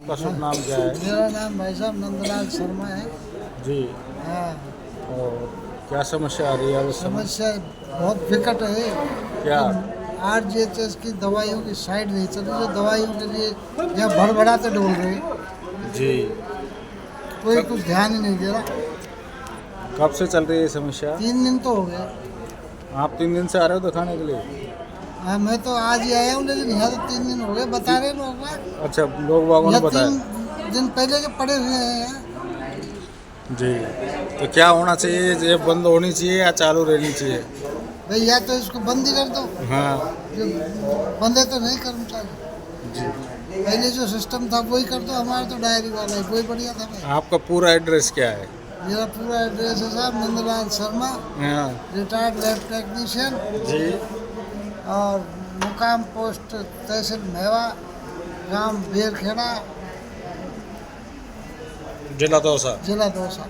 का शुभ नाम क्या है? मेरा नाम भाई साहब नंदलाल शर्मा है। जी। हाँ, और क्या समस्या आ रही है इस समय? समस्या बहुत विकट है। क्या? RGHS की दवाइयों की साइड नहीं चल रही, जो दवाइयों के लिए यहाँ भड़बड़ाते डोल रहे हैं। जी। कोई कुछ ध्यान ही नहीं दे रहा। कब से चल रही है ये समस्या? 3 दिन तो हो गए। आप 3 दिन से आ रहे हो दिखाने के लिए? हाँ, मैं तो आज ही आया हूँ, लेकिन यहाँ तो 3 दिन हो गए बता रहे लोग बाग। अच्छा, लोग बागों ने यहाँ बताया। 3 दिन पहले के पड़े हुए हैं यहाँ। जी। तो क्या होना चाहिए? ये बंद होनी चाहिए या चालू रहनी चाहिए? भाई या तो इसको बंद ही कर दो। हाँ। जो बंदे तो नहीं कर्मचारी, जी। पहले जो सिस्टम था वही कर दो। हमारा तो डायरी वाला है, वही बढ़िया था भाई। आपका पूरा एड्रेस क्या है? मेरा पूरा एड्रेस है साहब नंदलाल शर्मा, हाँ। रिटायर्ड लैब टेक्नीशियन, जी। और मुकाम पोस्ट तहसील मेवा, गांव बेरखेड़ा, जिला दौसा। जिला दौसा।